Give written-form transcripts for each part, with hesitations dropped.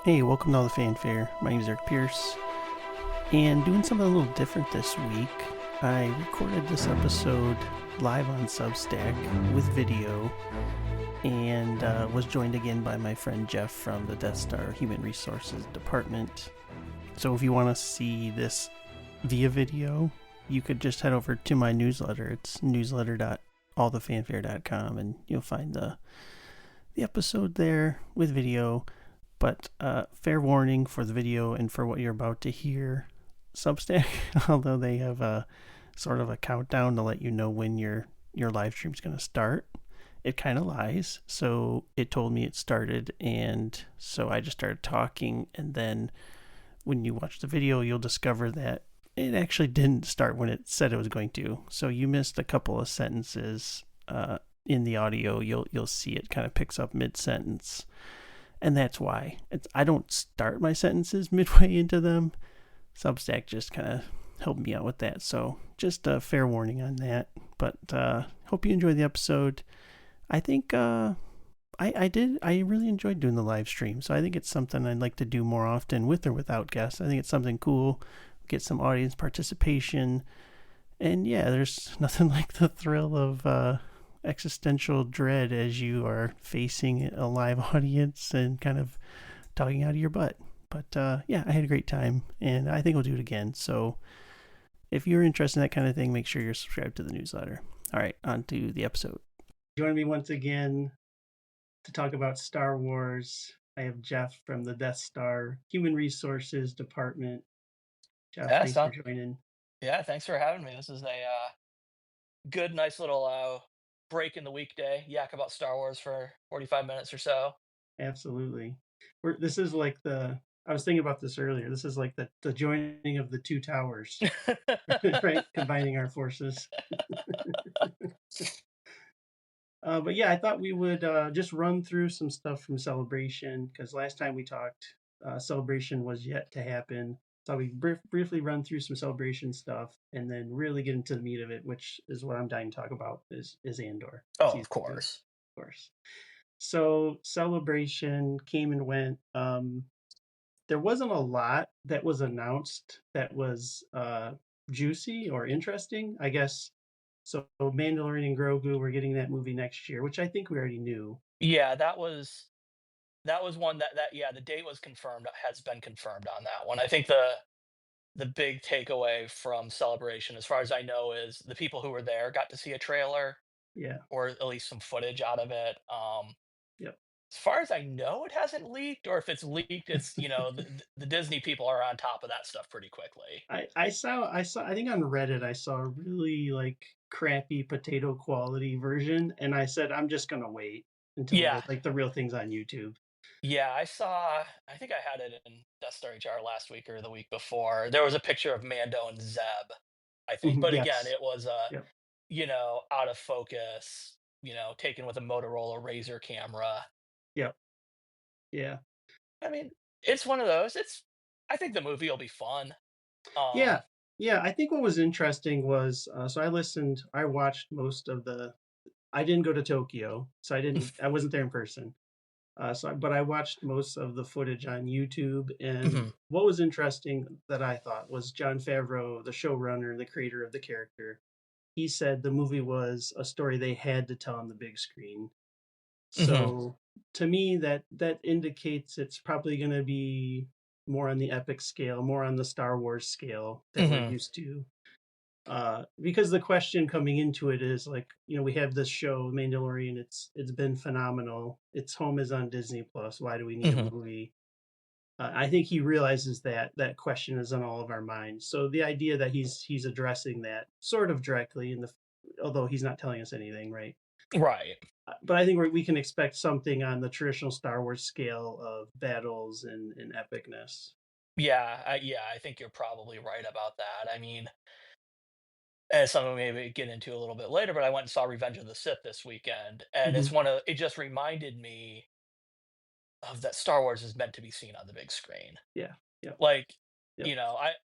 Hey, welcome to All the Fanfare. My name is Eric Pierce, and doing something a little different this week. I recorded this episode live on Substack with video, and was joined again by my friend Jeff from the Death Star Human Resources Department. So if you want to see this via video, you could just head over to my newsletter. It's newsletter.allthefanfare.com, and you'll find the episode there with video. But fair warning for the video and for what you're about to hear, Substack, although they have a sort of a countdown to let you know when your live stream's going to start, it kind of lies. So it told me it started, and so I just started talking, and then when you watch the video, you'll discover that it actually didn't start when it said it was going to. So you missed a couple of sentences in the audio. You'll see it kind of picks up mid-sentence. And that's why I don't start my sentences midway into them. Substack just kind of helped me out with that. So just a fair warning on that. But hope you enjoy the episode. I think I really enjoyed doing the live stream. So I think it's something I'd like to do more often with or without guests. I think it's something cool. Get some audience participation. And yeah, there's nothing like the thrill of existential dread as you are facing a live audience and kind of talking out of your butt. But yeah, I had a great time, and I think we'll do it again. So if you're interested in that kind of thing, make sure you're subscribed to the newsletter. All right, on to the episode. Join me once again to talk about Star Wars. I have Jeff from the Death Star Human Resources Department. Jeff, Yeah, thanks for sound joining. yeah, thanks for having me. This is a good, nice little break in the weekday. Yak about Star Wars for 45 minutes or so. Absolutely. This is like I was thinking about this earlier. This is like the joining of the two towers, right? Combining our forces. But yeah, I thought we would just run through some stuff from Celebration because last time we talked, Celebration was yet to happen. So we briefly run through some Celebration stuff and then really get into the meat of it, which is what I'm dying to talk about is Andor Oh, of season two, of course. course. So Celebration came and went. There wasn't a lot that was announced that was juicy or interesting, I guess. So Mandalorian and Grogu, we're getting that movie next year, which I think we already knew. Yeah, that was one that yeah, the date was confirmed, has been confirmed on that one. I think the big takeaway from Celebration, as far as I know, is the people who were there got to see a trailer Yeah. or at least some footage out of it. Yep. As far as I know, it hasn't leaked, or if it's leaked, it's the Disney people are on top of that stuff pretty quickly. I saw I think on Reddit I saw a really like crappy potato quality version, and I said I'm just gonna wait until Yeah, the real thing's on YouTube. yeah, I think I had it in Death Star HR last week or the week before. There was a picture of Mando and Zeb, I think. Mhm, But again, yes. it was Yep. out of focus, taken with a Motorola Razor camera. Yep. Yeah. I mean, it's one of those. I think the movie will be fun. Yeah. Um, Yeah. I think what was interesting was so I watched I didn't go to Tokyo, so I wasn't there in person. But I watched most of the footage on YouTube, and mhm, what was interesting that I thought was Jon Favreau, the showrunner, the creator of the character. He said the movie was a story they had to tell on the big screen. mhm, So to me, that indicates it's probably going to be more on the epic scale, more on the Star Wars scale that we're mhm, used to. Because the question coming into it is like, we have this show, Mandalorian. It's been phenomenal. Its home is on Disney Plus. Why do we need a mhm. movie? I think he realizes that that question is on all of our minds. So the idea that he's addressing that sort of directly although he's not telling us anything, right? Right. But I think we can expect something on the traditional Star Wars scale of battles and epicness. Yeah, I think you're probably right about that. I mean, as something we maybe get into a little bit later, but I went and saw Revenge of the Sith this weekend, and Hmm. it just reminded me of that Star Wars is meant to be seen on the big screen. Yeah. Yep. Like, Yep.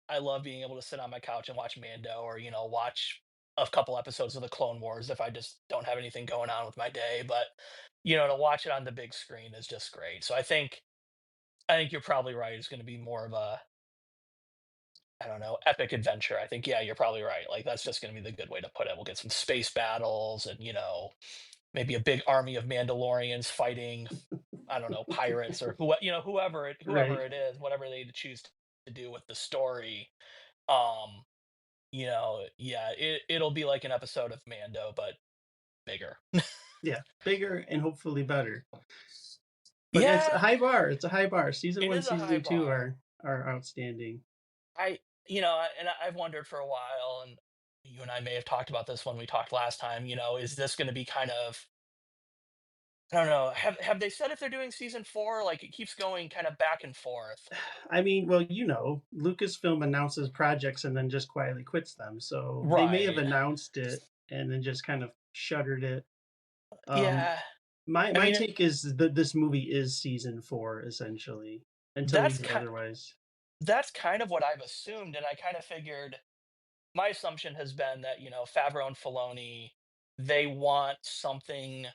I love being able to sit on my couch and watch Mando, or watch a couple episodes of the Clone Wars if I just don't have anything going on with my day. But to watch it on the big screen is just great. So I think I think you're probably right. It's going to be more of a, I don't know, epic adventure. I think, yeah, you're probably right. Like that's just going to be the good way to put it. We'll get some space battles and, maybe a big army of Mandalorians fighting, I don't know, pirates or whoever Right. it is, whatever they choose to do with the story. Um, yeah, it'll be like an episode of Mando, but bigger. Yeah, bigger and hopefully better. But it's a Yeah, high bar. It's a high bar. Season it one, is a high season two bar. are outstanding. I've wondered for a while, and you and I may have talked about this when we talked last time. Is this going to be kind of, I don't know. Have they said if they're doing season four? Like it keeps going kind of back and forth. I mean, well, Lucasfilm announces projects and then just quietly quits them. So they may have Right. announced it and then just kind of shuttered it. Um, Yeah. I my mean, take is that this movie is season four essentially, until we that's hear kind otherwise. that's kind of what I've assumed, and I kind of figured my assumption has been that Favreau and Filoni, they want something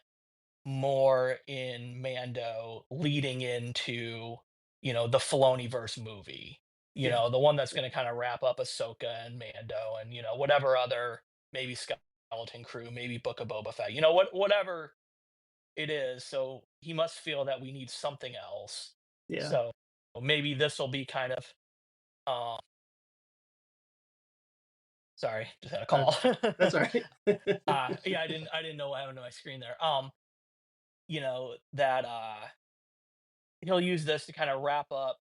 more in Mando leading into, the Filoniverse movie. Yeah, The one that's going to kind of wrap up Ahsoka and Mando and, whatever other, maybe Skeleton Crew, maybe Book of Boba Fett, whatever it is. So he must feel that we need something else. yeah. So maybe this will be kind of, um, sorry, just had a Uh, call. that's all right. Yeah, I didn't know what happened to my screen there. That he'll use this to kind of wrap up,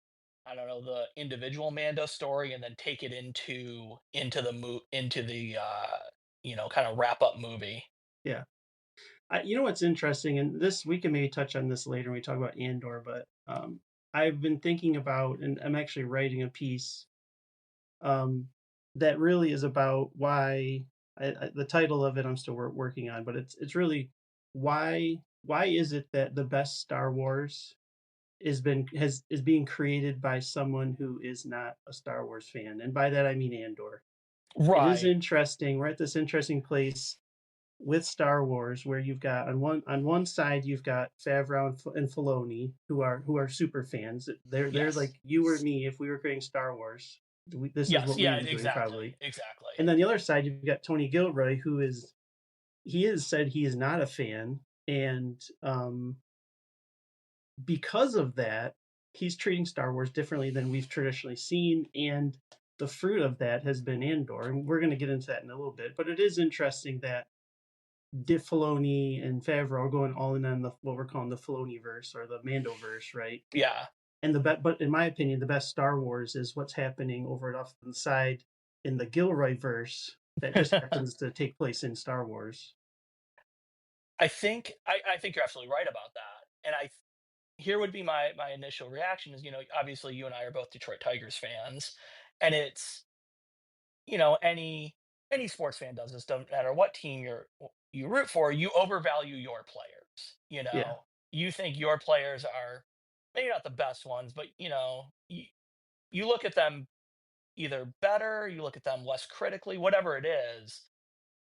I don't know, the individual Mando story and then take it into the kind of wrap up movie. Yeah. You know what's interesting, and this we can maybe touch on this later when we talk about Andor, but I've been thinking about, and I'm actually writing a piece um, that really is about why the title of it I'm still working on, but it's really why is it that the best Star Wars is being created by someone who is not a Star Wars fan, and by that I mean Andor. It is Right. interesting. We're at this interesting place with Star Wars, where you've got on one side you've got Favreau and Filoni, who are super fans. They're Yes. like you or me if we were creating Star Wars. This is Yes. what we Yeah. would be doing Exactly. probably. Exactly. And then the other side you've got Tony Gilroy, he has said he is not a fan, and because of that, he's treating Star Wars differently than we've traditionally seen, and the fruit of that has been Andor, and we're going to get into that in a little bit. But it is interesting that Filoni and Favreau are going all in on the what we're calling the Filoniverse or the Mandoverse, right? Yeah. And but in my opinion, the best Star Wars is what's happening over off to the side in the Gilroy verse that just happens to take place in Star Wars. I think you're absolutely right about that. And here would be my initial reaction is, obviously you and I are both Detroit Tigers fans, and it's, any sports fan does this, doesn't matter what team you root for, you overvalue your players. Yeah, You think your players are maybe not the best ones, but you look at them either better, you look at them less critically, whatever it is.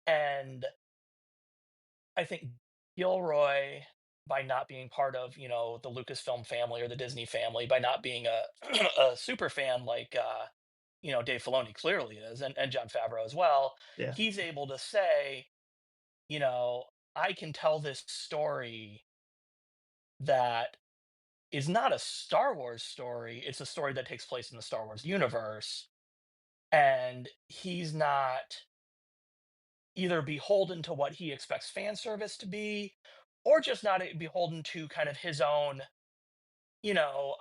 And I think Gilroy, by not being part of, the Lucasfilm family or the Disney family, by not being a a super fan like Dave Filoni clearly is, and John Favreau as well, yeah, he's able to say, you know, I can tell this story that is not a Star Wars story. It's a story that takes place in the Star Wars universe. And he's not either beholden to what he expects fan service to be, or just not beholden to kind of his own, you know,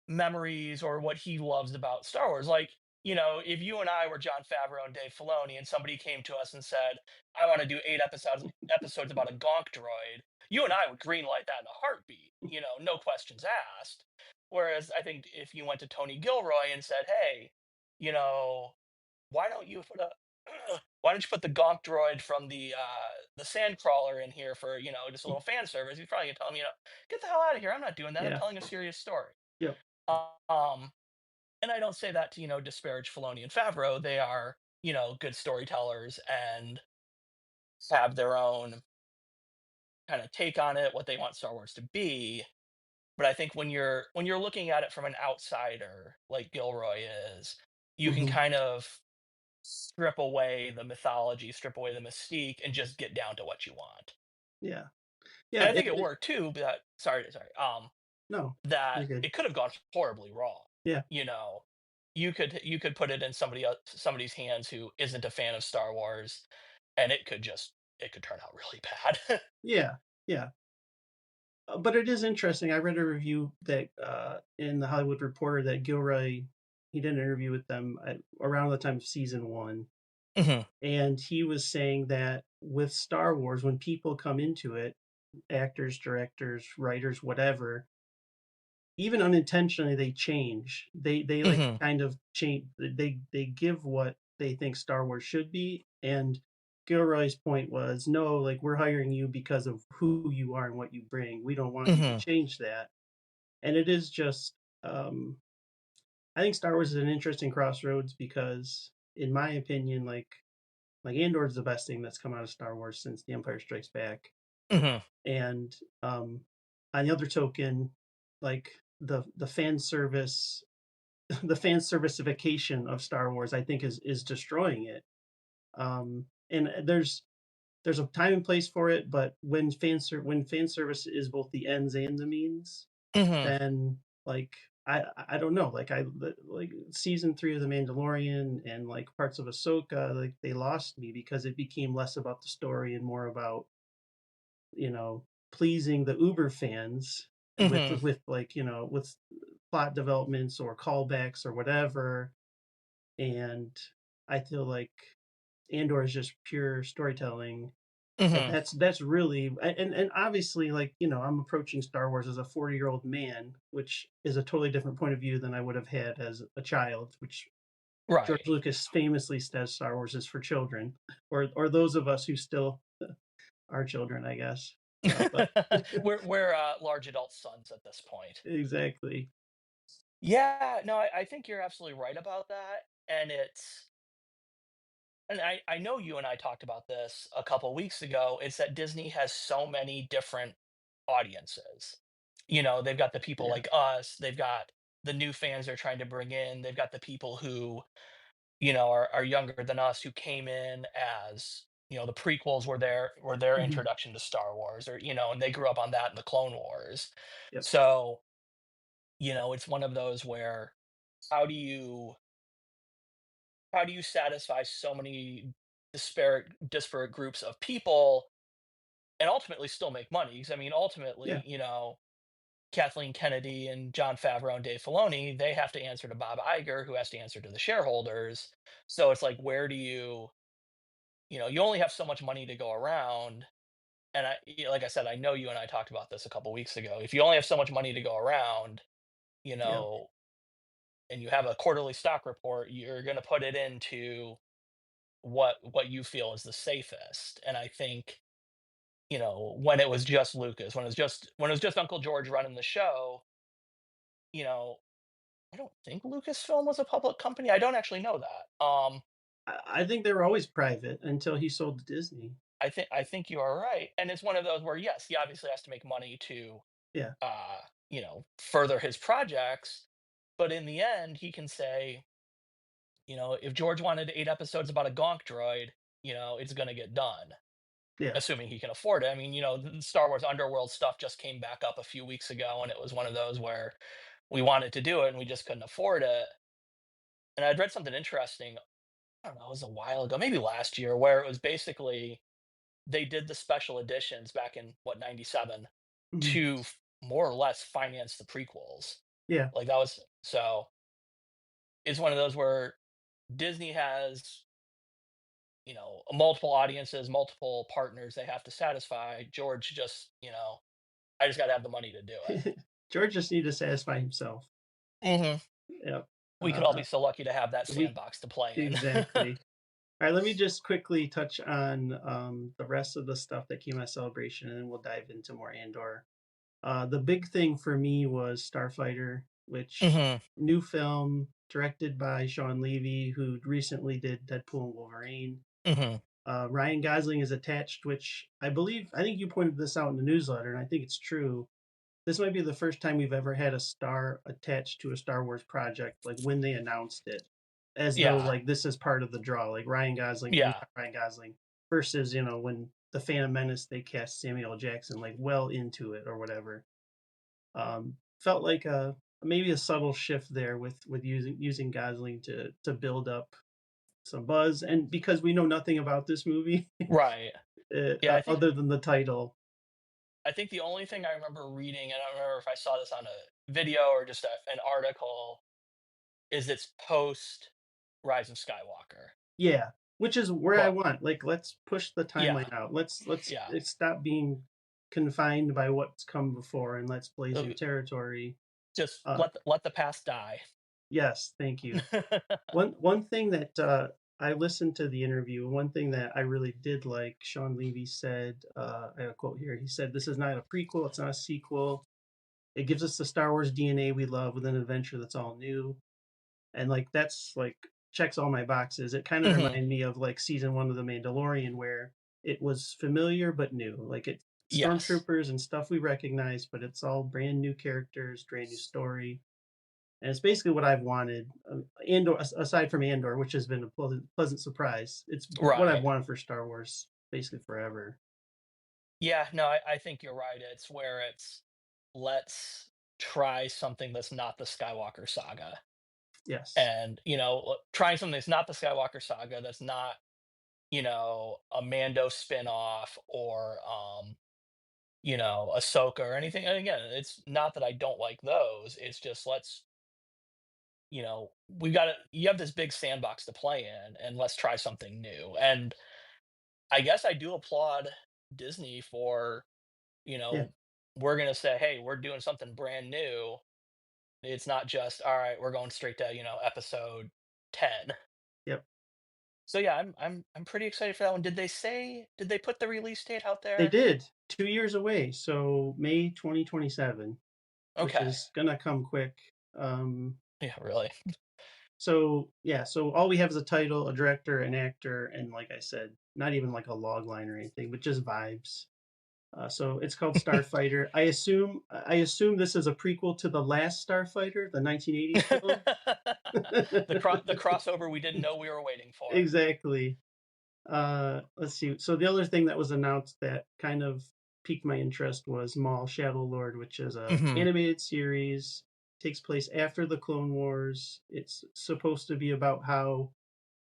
memories or what he loves about Star Wars. Like, if you and I were John Favreau and Dave Filoni, and somebody came to us and said, "I want to do 8 episodes about a Gonk droid," you and I would greenlight that in a heartbeat. No questions asked. Whereas I think if you went to Tony Gilroy and said, "Hey, you know, why don't you put a why don't you put the Gonk droid from the Sandcrawler in here for just a little fan service?" He's probably gonna tell him, "Get the hell out of here! I'm not doing that. I'm yeah, telling a serious story." yep, Um, and I don't say that to, disparage Filoni and Favreau. They are, good storytellers and have their own kind of take on it, what they want Star Wars to be. But I think when you're looking at it from an outsider like Gilroy is, you can Hmm. kind of strip away the mythology, strip away the mystique, and just get down to what you want. Yeah, And yeah. I think it worked too, but No, that you're good. it could have gone horribly wrong. Yeah, You know, you could put it in somebody's hands who isn't a fan of Star Wars, and it could turn out really bad. yeah, yeah. But it is interesting. I read a review that in the Hollywood Reporter that Gilroy he did an interview with them around the time of season one, Hmm. and he was saying that with Star Wars, when people come into it, actors, directors, writers, whatever, even unintentionally, they change. They like Hmm. kind of change. They give what they think Star Wars should be, and Gilroy's point was, no, like we're hiring you because of who you are and what you bring. We don't want you to Hmm. change that. And it is just, I think Star Wars is an interesting crossroads because, in my opinion, like Andor is the best thing that's come out of Star Wars since The Empire Strikes Back. Hmm. And on the other token, like the fan service, the fan servicification of Star Wars, I think is destroying it. And there's a time and place for it, but when fan service is both the ends and the means, Hmm. then like I don't know, like season 3 of The Mandalorian and like parts of Ahsoka, like they lost me because it became less about the story and more about, pleasing the Uber fans with Hmm. with plot developments or callbacks or whatever. And I feel like Andor is just pure storytelling. And Hmm. that's really, and obviously, like, I'm approaching Star Wars as a 40-year-old man, which is a totally different point of view than I would have had as a child, which George Right. Lucas famously says Star Wars is for children, or those of us who still are children, I guess. But We're large adult sons at this point. exactly. Yeah, no, I think you're absolutely right about that. And I know you and I talked about this a couple weeks ago. It's that Disney has so many different audiences. They've got the people Yeah. like us, they've got the new fans they're trying to bring in, they've got the people who, are younger than us who came in as, the prequels were their Hmm. introduction to Star Wars, or, and they grew up on that in the Clone Wars. Yep. So, it's one of those where how do you how do you satisfy so many disparate groups of people and ultimately still make money? Because I mean, ultimately, Yeah. Kathleen Kennedy and John Favreau and Dave Filoni, they have to answer to Bob Iger, who has to answer to the shareholders. So it's like, where do you only have so much money to go around. And like I said, I know you and I talked about this a couple weeks ago. If you only have so much money to go around, you Yeah. know, and you have a quarterly stock report, you're going to put it into what you feel is the safest. And I think, when it was just Lucas, when it was just Uncle George running the show, you know, I don't think Lucasfilm was a public company. I don't actually know that. I think they were always private until he sold to Disney. I think you are right. And it's one of those where yes, he obviously has to make money to Yeah. further his projects, but in the end he can say, if George wanted 8 episodes about a gonk droid, it's going to get done, Yeah. assuming he can afford it. I mean, the Star Wars Underworld stuff just came back up a few weeks ago, and it was one of those where we wanted to do it and we just couldn't afford it. And I'd read something interesting, I don't know, it was a while ago, maybe last year, where it was basically they did the special editions back in what, 97 Hmm. to more or less finance the prequels. Yeah. Like that was so it's one of those where Disney has, multiple audiences, multiple partners they have to satisfy. George just, I just got to have the money to do it. George just needed to satisfy himself. Hmm. Yep. We could all Uh, be so lucky to have that we sandbox to play in. exactly. All right, let me just quickly touch on the rest of the stuff that came out of Celebration, and then we'll dive into more Andor. The big thing for me was Starfighter, which Hmm. new film directed by Shawn Levy, who recently did Deadpool and Wolverine. Hmm. Ryan Gosling is attached, which I think you pointed this out in the newsletter, and I think it's true. this might be the first time we've ever had a star attached to a Star Wars project, like when they announced it, as though Yeah, like this is part of the draw, like Ryan Gosling, we yeah, got Ryan Gosling, versus when the Phantom Menace they cast Samuel L. Jackson like well into it or whatever. Felt like a maybe a subtle shift there with using Gosling to build up some buzz, and because we know nothing about this movie right. Yeah, other than the title. I think the only thing I remember reading, and I don't remember if I saw this on a video or just an article, is it's post Rise of Skywalker. Yeah, which is where I But want. Like, let's push the yeah, timeline out. yeah. Let's stop being confined by what's come before, and let's blaze uh, new territory. Just Uh, let the past die. yes, thank you. One thing that I listened to the interview. One thing that I really did like, Shawn Levy said. I have a quote here. He said, "This is not a prequel. It's not a sequel. It gives us the Star Wars DNA we love with an adventure that's all new." And like that's like checks all my boxes. It kind of Mhm. reminded me of like season one of The Mandalorian, where it was familiar but new. Like it Yes. stormtroopers and stuff we recognize, but it's all brand new characters, brand new story, and it's basically what I've wanted. Andor, aside from Andor, which has been a pleasant surprise, it's what I've Right. wanted for Star Wars basically forever. Yeah, no, I think you're right. It's where it's let's try something that's not the Skywalker saga. Yes. And, trying something that's not the Skywalker saga, that's not, a Mando spin-off or Ahsoka or anything. And again, it's not that I don't like those. It's just we got to you have this big sandbox to play in and let's try something new. And I guess I do applaud Disney for, you Yeah. know, we're going to say, "Hey, we're doing something brand new." It's not just, "All right, we're going straight to, episode 10." Yep. So yeah, I'm pretty excited for that one. Did they put the release date out They there? did 2 years away, so May 2027, which Okay. is gonna come quick. Um, Yeah, really. So yeah, so all we have is a title, a director, an actor, and like I said, not even like a log line or anything, but just vibes. So it's called Starfighter. I assume this is a prequel to the last Starfighter, the 1980s film. The crossover we didn't know we were waiting for. Exactly. Let's see. So the other thing that was announced that kind of piqued my interest was Maul Shadow Lord, which is a Mhm. animated series, takes place after the Clone Wars. It's supposed to be about how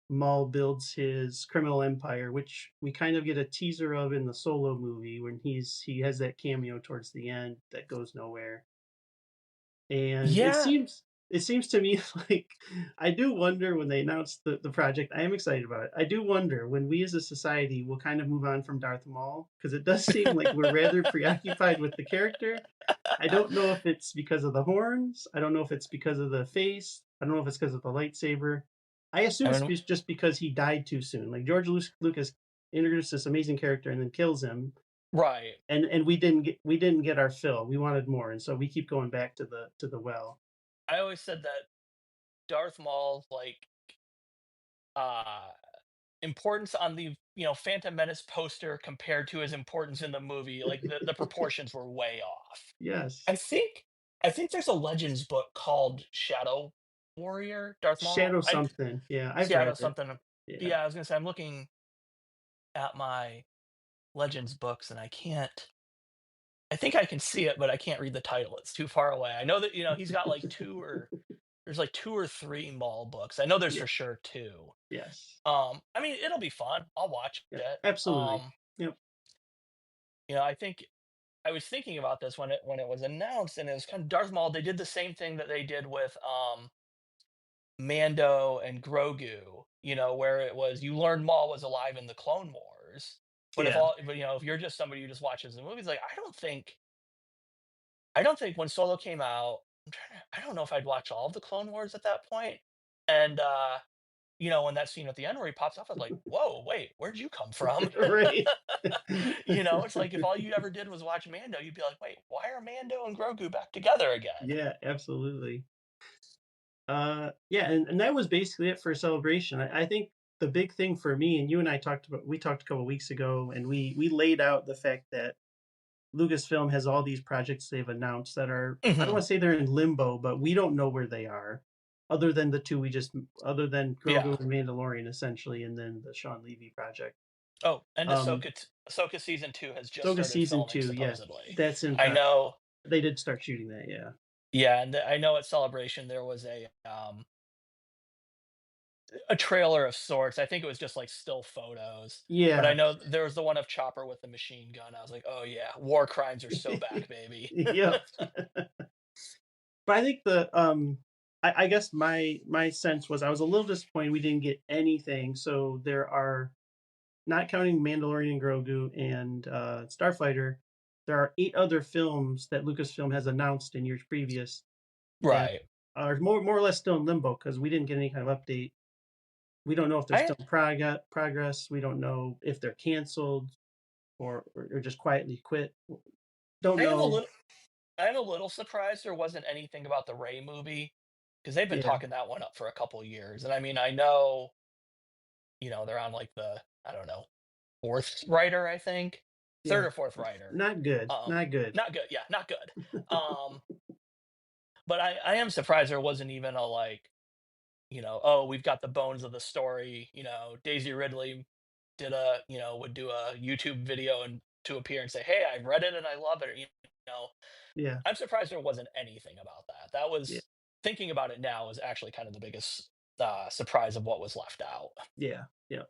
Maul builds his criminal empire, which we kind of get a teaser of in the Solo movie when he has that cameo towards the end that goes nowhere. And Yeah. it seems to me like I do wonder when they announced the project. I am excited about it. I do wonder when we as a society will kind of move on from Darth Maul, because it does seem like we're rather preoccupied with the character. I don't know if it's because of the horns. I don't know if it's because of the face. I don't know if it's because of the lightsaber. I assume I it's mean, just because he died too soon. Like George Lucas introduced this amazing character and then kills him, right. and we didn't get our fill. We wanted more, and so we keep going back to the well. I always said that Darth Maul's like uh importance on the Phantom Menace poster compared to his importance in the movie, like the proportions were way off. Yes, I think there's a Legends book called Shadow Warrior, Darth Maul. Shadow something. Yeah, I've Shadow read it. something. Yeah, Yeah, I was gonna say I'm looking at my Legends books and I think I can see it, but I can't read the title. It's too far away. I know that, he's got like there's like 2 or 3 Maul books. I know there's yeah, for sure 2. yes, I mean, it'll be fun. I'll watch yeah, it. absolutely. Yep. I think I was thinking about this when it was announced, and it was kind of Darth Maul. They did the same thing that they did with Mando and Grogu. Where it was you learned Maul was alive in the Clone Wars. Yeah. But if you're just somebody who just watches the movies, like I don't think when Solo came out, I don't know if I'd watch all of the Clone Wars at that point. And when that scene at the end where he pops up, I was like, "Whoa, wait, where'd you come from?" Right. It's like if all you ever did was watch Mando, you'd be like, "Wait, why are Mando and Grogu back together again?" Yeah, absolutely. Yeah, and that was basically it for Celebration. I think the big thing for me, and you and I talked a couple weeks ago, and we laid out the fact that Lucasfilm has all these projects they've announced that are, I don't Hmm. want to say they're in limbo, but we don't know where they are, other than the two other than Yeah. Grogu and Mandalorian essentially, and then the Shawn Levy project. Oh, and Um, Ahsoka season 2 has just Ahsoka started season filming two, yeah, supposedly. that's in I progress. know. They did start shooting that, yeah. Yeah, and I know at Celebration there was a trailer of sorts. I think it was just like still photos. But I Yeah. know there was the one of Chopper with the machine gun. I was like, "Oh yeah, war crimes are so back, baby." Yep. But I think I guess my sense was I was a little disappointed we didn't get anything. So there are, not counting Mandalorian and Grogu and Starfighter, there are 8 other films that Lucasfilm has announced in years previous that Right. are more or less still in limbo because we didn't get any kind of update. We don't know if they're I still in progress. We don't know if they're canceled or just quietly quit. Don't I am a know. little I'm a little surprised there wasn't anything about the Ray movie because they've been Yeah, talking that one up for a couple years. And I mean, I know, they're on like the, I don't know, fourth writer, I think. Third yeah. or fourth writer. Not good. Um, Not good. Not good. Yeah, not good. Um, but I am surprised there wasn't even a like, oh, we've got the bones of the story. Daisy Ridley would do a YouTube video and to appear and say, "Hey, I read it and I love it." Know, Yeah, I'm surprised there wasn't anything about that. That yeah, was thinking about it now is actually kind of the biggest surprise of what was left out. yeah, yeah.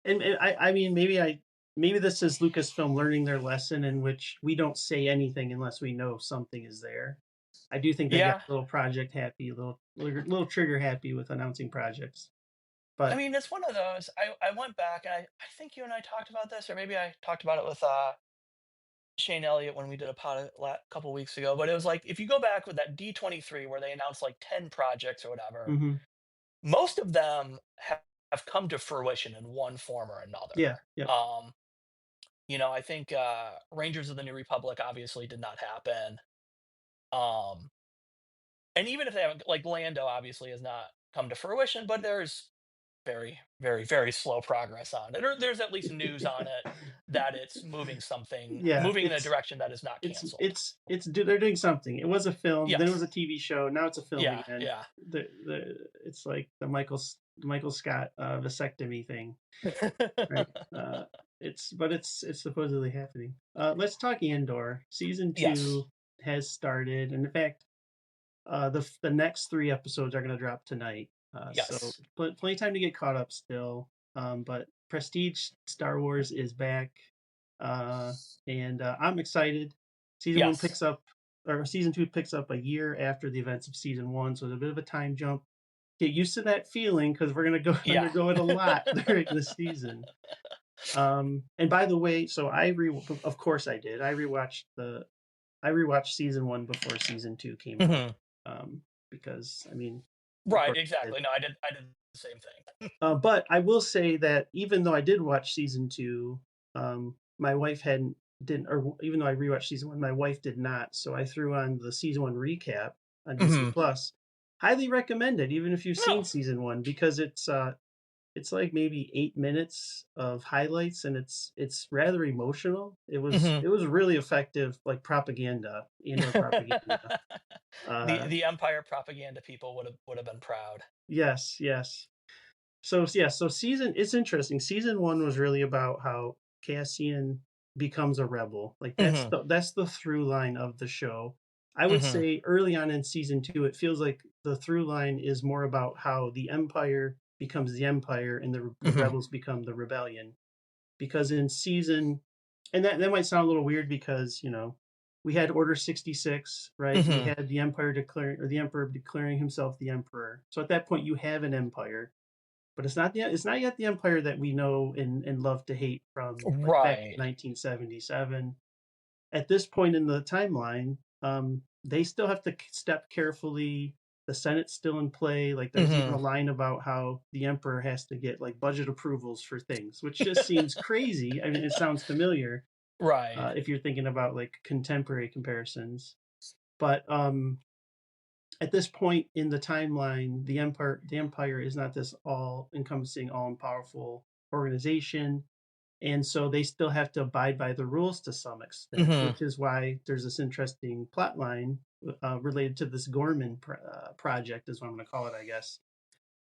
And I mean, maybe this is Lucasfilm learning their lesson in which we don't say anything unless we know something is there. I do think they got Yeah, a little project happy, little trigger happy with announcing projects. I But mean, it's one of those. I went back and I think you and I talked about this, or maybe I talked about it with Shane Elliott when we did a pod a couple weeks ago. But it was like if you go back with that D23 where they announced like 10 projects or whatever, mhm, most of them have come to fruition in one form or yeah, another. yeah, I think Rangers of the New Republic obviously did not happen. Um, and even if they haven't, like Lando obviously has not come to fruition, but there's very, very, very slow progress on it. Or there's at least news on it that it's yeah. moving in a direction that is not canceled. They're doing something. It was a film, then it was Yes. a TV show, now it's a film Yeah. again. Yeah. It's like the Michael Scott vasectomy thing, right? It's supposedly happening. Let's talk Andor. Season Yes. 2 has started, and in fact, the next 3 episodes are going to drop tonight. So Yes. plenty of time to get caught up still. But Prestige Star Wars is back, uh, and I'm excited. Season one Yes. picks up, or season 2 picks up a year after the events of season 1, so there's a bit of a time jump. Get used to that feeling because we're gonna go Yeah. undergo it a lot during the season. And by the way, so of course I did. I rewatched season 1 before season 2 came out. Mhm. Because I mean, of Right. course I did. Exactly. No, I did the same thing. But I will say that even though I did watch season 2, my wife hadn't didn't or even though I rewatched season 1, my wife did not. So I threw on the season 1 recap on Disney Hmm. Plus. Highly recommended, even if you've seen No. season 1, because it's like maybe 8 minutes of highlights, and it's rather emotional. Hmm. It was really effective, like propaganda, indoor propaganda. the Uh, the Empire propaganda people would have been proud. yes, yes. So season it's interesting. Season 1 was really about how Cassian becomes a rebel. Like Hmm. that's the through line of the show. I would Hmm. say early on in season 2, it feels like the through line is more about how the Empire becomes the Empire and the Hmm. rebels become the rebellion. Because in season, and that might sound a little weird because we had Order 66, right? We Hmm. had the Empire declaring, or the Emperor declaring himself the Emperor. So at that point, you have an empire, but it's not yet the empire that we know and love to hate from like back Right. in 1977. At this point in the timeline, they still have to step carefully. The Senate's still in play. Like there's even a Hmm. line about how the emperor has to get like budget approvals for things, which just seems crazy. I mean, it sounds familiar Right. if you're thinking about like contemporary comparisons. But at this point in the timeline, the empire is not this all encompassing, all powerful organization. and so they still have to abide by the rules to some extent, Mhm. which is why there's this interesting plot line related to this Gorman project, is what I'm going to call it, I guess,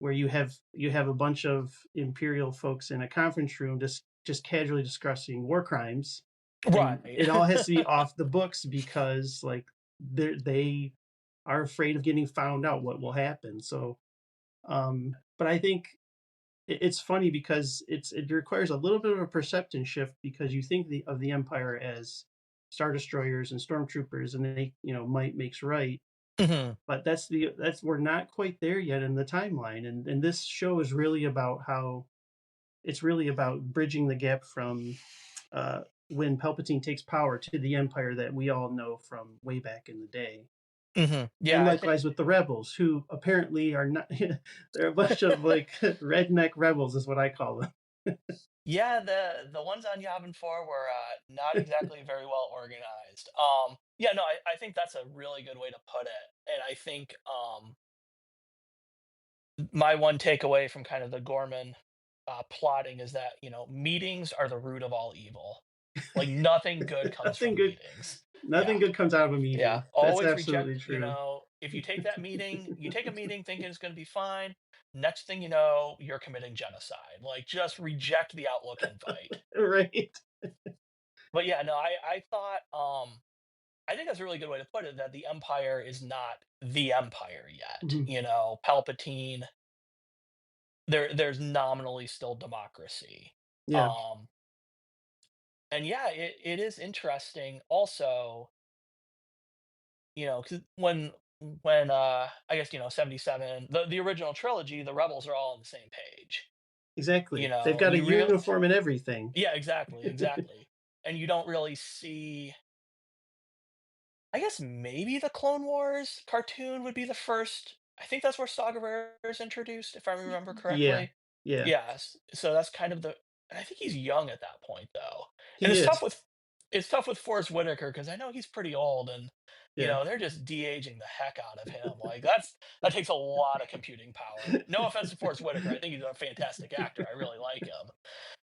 where you have a bunch of Imperial folks in a conference room just casually discussing war crimes, and Right. it all has to be off the books because like they are afraid of getting found out what will happen. So, but I think it's funny because it requires a little bit of a perception shift because you think of the Empire as star destroyers and stormtroopers, and they might makes right, Mhm. but that's we're not quite there yet in the timeline, and this show is really about how it's really about bridging the gap from uh, when Palpatine takes power to the Empire that we all know from way back in the day. Mhm. Yeah, And I think likewise with the rebels, who apparently are not, they're a bunch of like redneck rebels, is what I call yeah, the ones on Yavin 4 were, not them. exactly very well organized. Yeah, no, I think that's a really good way to put it, and I think, my one takeaway from kind of the Gorman, plotting is that, meetings are the root of all evil. Like, nothing good comes nothing from good, meetings. Yeah. nothing good comes out of a Yeah, meeting. That's always reject, absolutely true. if you take that meeting, you take a meeting thinking it's going to be fine. Next thing you know, you're committing genocide. Like, just reject the Outlook invite. Right. But yeah, no, I thought, I think that's a really good way to put it. That the Empire is not the Empire yet. Mhm. Palpatine. There's nominally still democracy. Yeah, Um, and yeah, it is interesting. Also, 'cause when I guess 77, the original trilogy, the rebels are all on the same page. exactly. They've got a You real uniform and everything. Yeah, exactly. And you don't really see, I guess maybe the Clone Wars cartoon would be the first. I think that's where Saga Rare is introduced, if I remember Yeah, correctly. yeah, Yes, so that's kind of the. I think he's young at that point though, and he is. It's tough with Forrest Whitaker because I know he's pretty old, and Yeah. they're just de-aging the heck out of him. Like, that takes a lot of computing power. No offense to Forrest Whitaker, I think he's a fantastic actor. I really like him,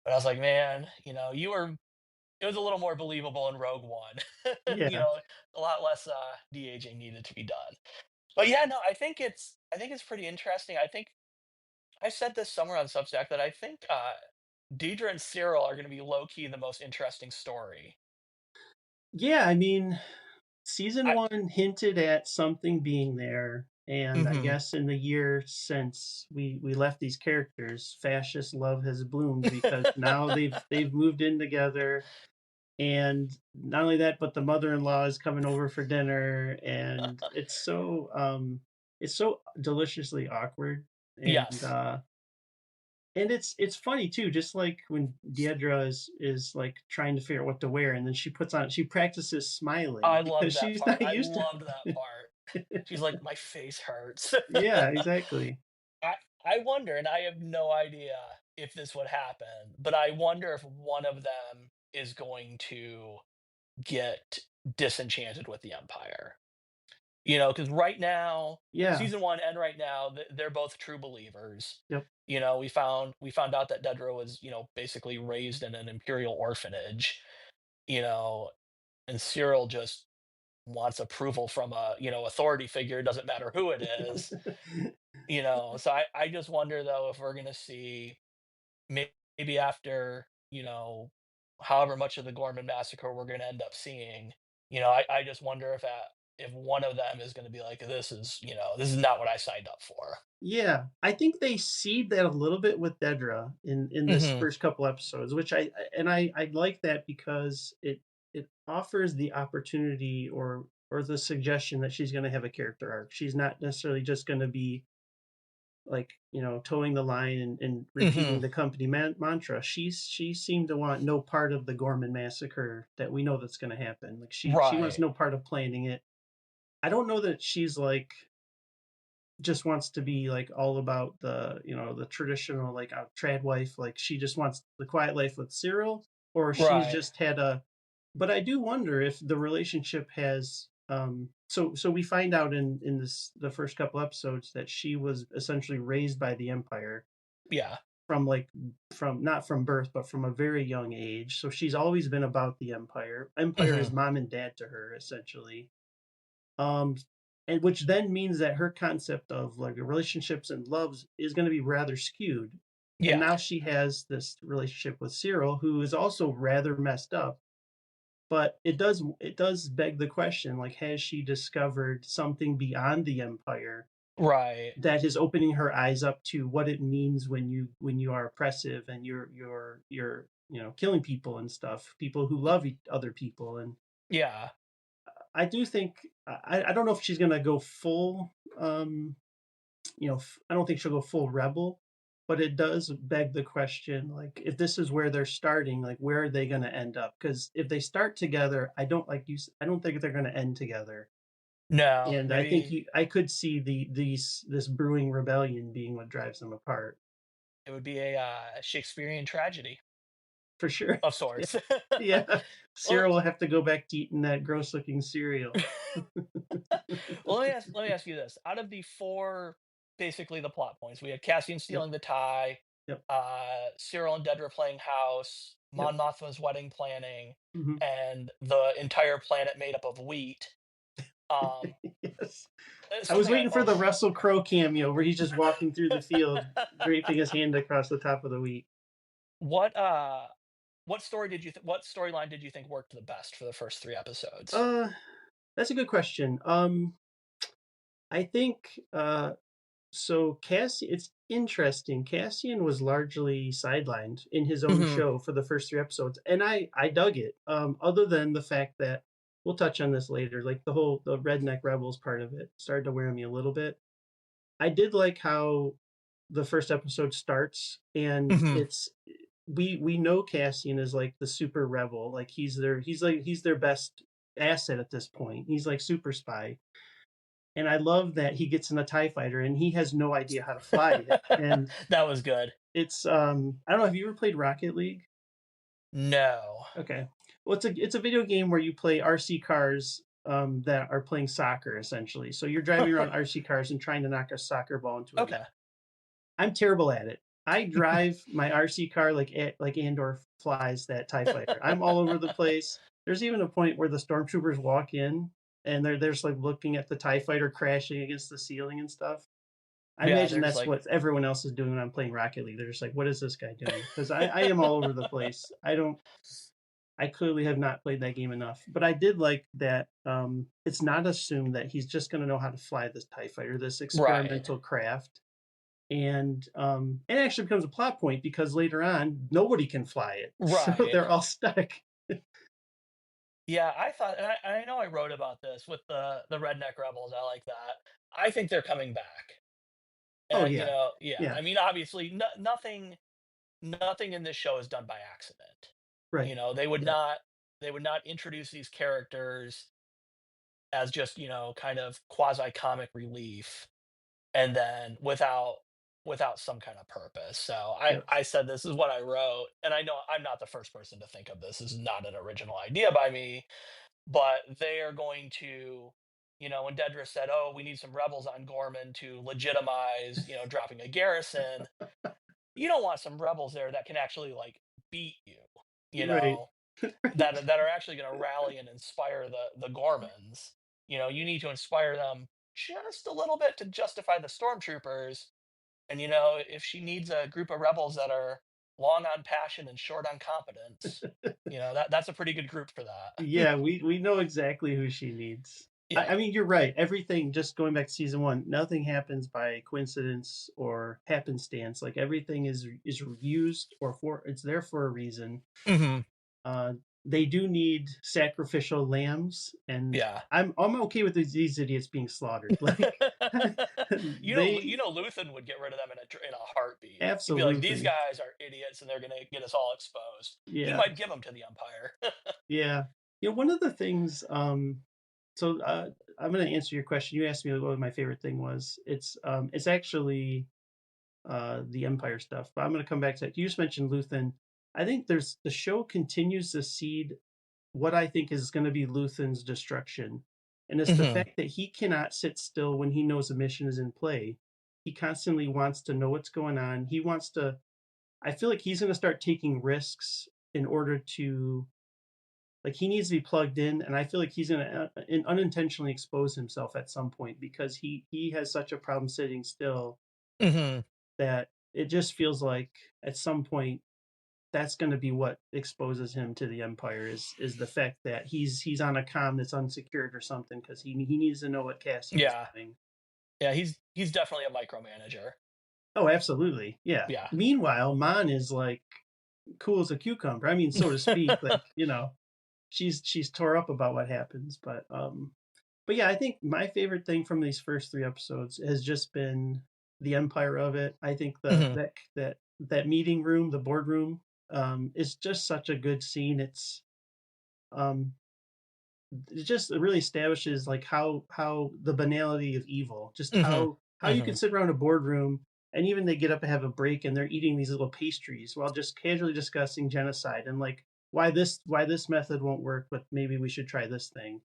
but I was like, man, you were. It was a little more believable in Rogue One. Yeah. A lot less de-aging needed to be done. But yeah, no, I think it's pretty interesting. I think I said this somewhere on Substack that I think Dedra and Syril are going to be low key the most interesting story. Yeah, I mean, season I 1 hinted at something being there, and I hmm guess in the year since we left these characters, fascist love has bloomed because now they've moved in together, and not only that, but the mother-in-law is coming over for dinner, and it's so deliciously awkward, and yes, it's funny too, just like when Deidre is like trying to figure out what to wear, and then she practices smiling I because loved that she's part. not I used to loved that part. it. She's like, my face hurts. Yeah, exactly. I I wonder, and I have no idea if this would happen, but I wonder if one of them is going to get disenchanted with the Empire. Because right now, Yeah. season one and right now, they're both true believers. Yep. We found out that Dedra was, basically raised in an Imperial orphanage. You know, and Cyril just wants approval from a authority figure. Doesn't matter who it is. So I just wonder though if we're gonna see, maybe after, however much of the Gorman massacre we're going to end up seeing. I just wonder if one of them is going to be like, this is not what I signed up for. Yeah, I think they seed that a little bit with Dedra in this Hmm. first couple episodes, which I like that because it offers the opportunity or the suggestion that she's going to have a character arc. She's not necessarily just going to be like towing the line and Hmm. repeating the company mantra. She seemed to want no part of the Gorman massacre that we know that's going to happen. Like she wants Right. no part of planning it. I don't know that she's like just wants to be like all about the traditional like trad wife, like she just wants the quiet life with Cyril, or she's Right. just had a. But I do wonder if the relationship has so we find out in the first couple episodes that she was essentially raised by the Empire, Yeah. from not from birth, but from a very young age. So she's always been about the Empire. Empire is Hmm. mom and dad to her, essentially. Um, and which then means that her concept of like relationships and loves is going to be rather skewed. And Yeah. now she has this relationship with Syril, who is also rather messed up. But it does beg the question, like, has she discovered something beyond the Empire Right. that is opening her eyes up to what it means when you are oppressive and you're killing people and stuff, people who love other people. And Yeah. I do think I don't know if she's gonna go full um I don't think she'll go full rebel, but it does beg the question, like, if this is where they're starting, like, where are they going to end up? Because if they start together, I don't think they're going to end together. No, And I think maybe I could see this brewing rebellion being what drives them apart it would be a Shakespearean tragedy for sure. of Yeah, sorts. yeah. Well, Cyril will have to go back to eating that gross looking cereal. well, let me ask you this: out of the four, basically the plot points, we had Cassian Yep, stealing the tie, yep, Cyril and Dedra playing house, yep. Mon Mothma's wedding planning, Hmm. and the entire planet made up of wheat. Um, Yes. I was something I waiting for the also Russell Crowe cameo where he's just walking through the field, draping his hand across the top of the wheat. what what storyline did you think worked the best for the first three episodes? Uh, that's a good question. I think so. It's interesting. Cassian was largely sidelined in his own Hmm. show for the first three episodes, and I dug it. Other than the fact that we'll touch on this later, like the redneck rebels part of it started to wear me a little bit. I did like how the first episode starts, and Hmm. we know Cassian is like the super rebel, like he's their best asset at this point. He's like super spy, and I love that he gets in a TIE fighter and he has no idea how to fly it. And That was good. it's I don't know, have you ever played Rocket League? No. Okay, well it's a video game where you play RC cars that are playing soccer essentially. So you're driving around RC cars and trying to knock a soccer ball into a net. Okay. I'm terrible at it. I drive my RC car like Andor flies that TIE fighter. I'm all over the place. There's even a point where the stormtroopers walk in and they're just like looking at the TIE fighter crashing against the ceiling and stuff. I Yeah, imagine there's that's like what everyone else is doing when I'm playing Rocket League. They're just like, what is this guy doing? Because I am all over the place. I clearly have not played that game enough. But I did like that it's not assumed that he's just gonna know how to fly this TIE fighter, this right. experimental craft. And it actually becomes a plot point because later on nobody can fly it. So Right. they're all stuck. Yeah, I thought, and I know I wrote about this with the redneck rebels. I like that. I think they're coming back. Oh You yeah. know, yeah. Yeah. I mean, obviously, nothing in this show is done by accident. Right. You know, Yeah. they would not introduce these characters as just kind of quasi comic relief, and then without some kind of purpose. So Yep. I said this is what I wrote, and I know I'm not the first person to think of this. This is not an original idea by me, but they are going to, when Dedra said, "Oh, we need some rebels on Gorman to legitimize, dropping a garrison." You don't want some rebels there that can actually like beat you, you Right. know, that are actually going to rally and inspire the Gormans. You need to inspire them just a little bit to justify the stormtroopers. And if she needs a group of rebels that are long on passion and short on competence, that's a pretty good group for that. Yeah, we know exactly who she needs. Yeah. I mean, you're right. Everything, just going back to season one, nothing happens by coincidence or happenstance. Like everything is used or for it's there for a reason. Hmm. Uh, they do need sacrificial lambs, and Yeah. I'm okay with these idiots being slaughtered. Like they Luthen would get rid of them in a heartbeat. He'd be like, "These absolutely, guys are idiots, and they're gonna get us all exposed." He yeah, might give them to the Empire. yeah. One of the things. So I'm going to answer your question. You asked me what my favorite thing was. It's actually the Empire stuff, but I'm going to come back to that. You just mentioned Luthen. I think there's the show continues to seed what I think is going to be Luthen's destruction. And it's the Hmm. fact that he cannot sit still when he knows a mission is in play. He constantly wants to know what's going on. He wants to I feel like he's going to start taking risks in order to, like, he needs to be plugged in, and I feel like he's going to unintentionally expose himself at some point because he has such a problem sitting still Hmm. that it just feels like at some point that's going to be what exposes him to the Empire is the fact that he's on a comm that's unsecured or something because he needs to know what Cassian is Yeah, doing. yeah, he's definitely a micromanager. Oh, absolutely, yeah. Yeah. Meanwhile, Mon is like cool as a cucumber. I mean, so to speak. Like, she's tore up about what happens, but yeah, I think my favorite thing from these first three episodes has just been the empire of it. I think the Hmm. that meeting room, the boardroom, is just such a good scene. Um, it just really establishes like how the banality of evil, just Hmm. how you can Hmm. sit around a boardroom and even they get up and have a break and they're eating these little pastries while just casually discussing genocide and like why this method won't work, but maybe we should try this thing.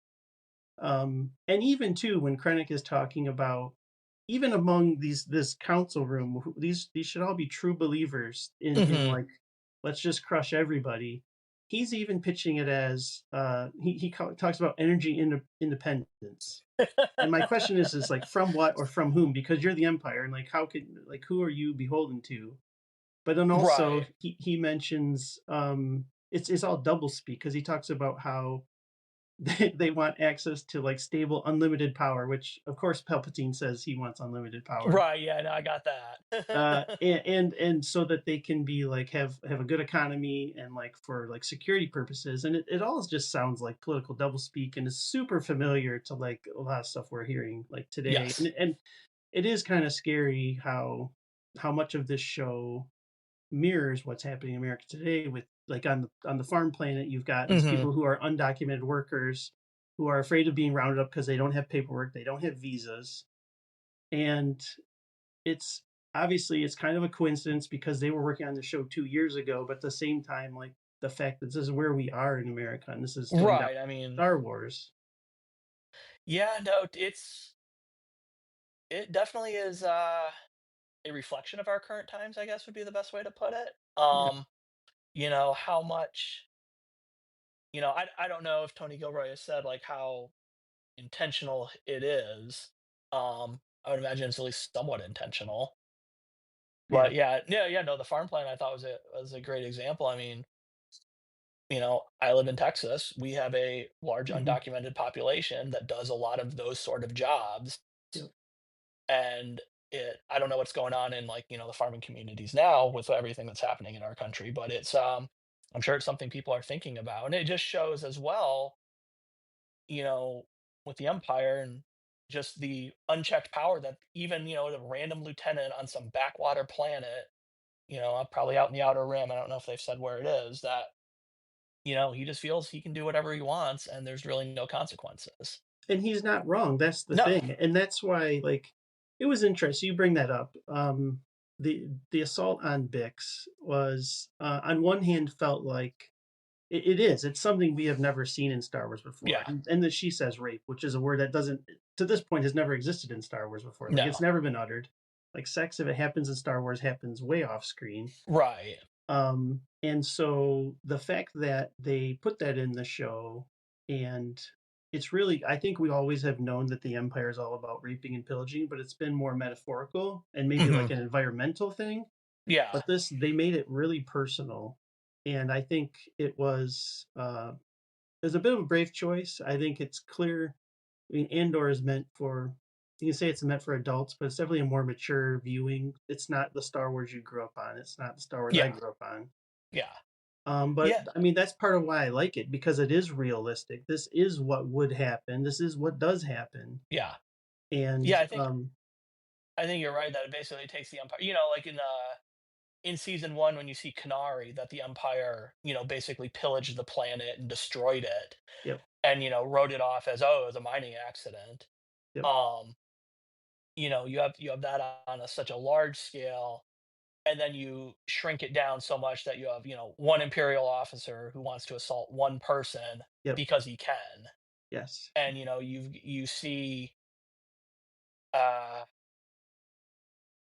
And even too, when Krennic is talking about even among this council room, these should all be true believers in Hmm. like let's just crush everybody. He's even pitching it as talks about energy independence. And my question is like from what or from whom? Because you're the Empire, and like how could like who are you beholden to? But then also Right. he mentions it's all double speak because he talks about how they want access to like stable unlimited power, which of course Palpatine says he wants unlimited power. Right. Yeah. No, I got uh that. and so that they can be like have a good economy and like for like security purposes, and it all just sounds like political doublespeak and is super familiar to like a lot of stuff we're hearing like today, Yes. and it is kind of scary how much of this show mirrors what's happening in America today with like on the farm planet you've got these Hmm. people who are undocumented workers who are afraid of being rounded up because they don't have paperwork, they don't have visas, and it's obviously it's kind of a coincidence because they were working on the show 2 years ago, but at the same time like the fact that this is where we are in America and this is going down Right. I mean, Star Wars. yeah. No, it definitely is a reflection of our current times. I guess would be the best way to put it. Yeah, How much. I don't know if Tony Gilroy has said like how intentional it is. I would imagine it's at least somewhat intentional. yeah, But yeah, yeah, yeah. No, the farm plan I thought was a great example. I mean, I live in Texas. We have a large hmm, undocumented population that does a lot of those sort of jobs, yeah. and I don't know what's going on in like the farming communities now with everything that's happening in our country, but I'm sure it's something people are thinking about, and it just shows as well, you know, with the Empire and just the unchecked power that even the random lieutenant on some backwater planet, probably out in the outer rim. I don't know if they've said where it is that he just feels he can do whatever he wants and there's really no consequences. And he's not wrong. That's the No. thing, and that's why like it was interesting. You bring that up. The assault on Bix was on one hand felt like it is. It's something we have never seen in Star Wars before, Yeah. and that she says rape, which is a word that doesn't to this point has never existed in Star Wars before. Like it's No. never been uttered. Like sex, if it happens in Star Wars, happens way off screen. Right. And so the fact that they put that in the show, and it's really, I think we always have known that the Empire is all about raping and pillaging, but it's been more metaphorical and maybe Hmm. like an environmental thing. Yeah. But this, they made it really personal. And I think it was a bit of a brave choice. I think it's clear. I mean, Andor is meant for, you can say it's meant for adults, but it's definitely a more mature viewing. It's not the Star Wars you grew up on. It's not the Star Wars I Yeah. grew up on. Yeah. But Yeah. I mean, that's part of why I like it because it is realistic. This is what would happen. This is what does happen. Yeah. And Yeah. I think you're right that it basically takes the Empire, like in season one when you see Canary that the Empire, basically pillaged the planet and destroyed it yep, and wrote it off as, oh, it was a mining accident. yep, Um, you have that on such a large scale, and then you shrink it down so much that you have, one imperial officer who wants to assault one person yep, because he can. yes, And you see uh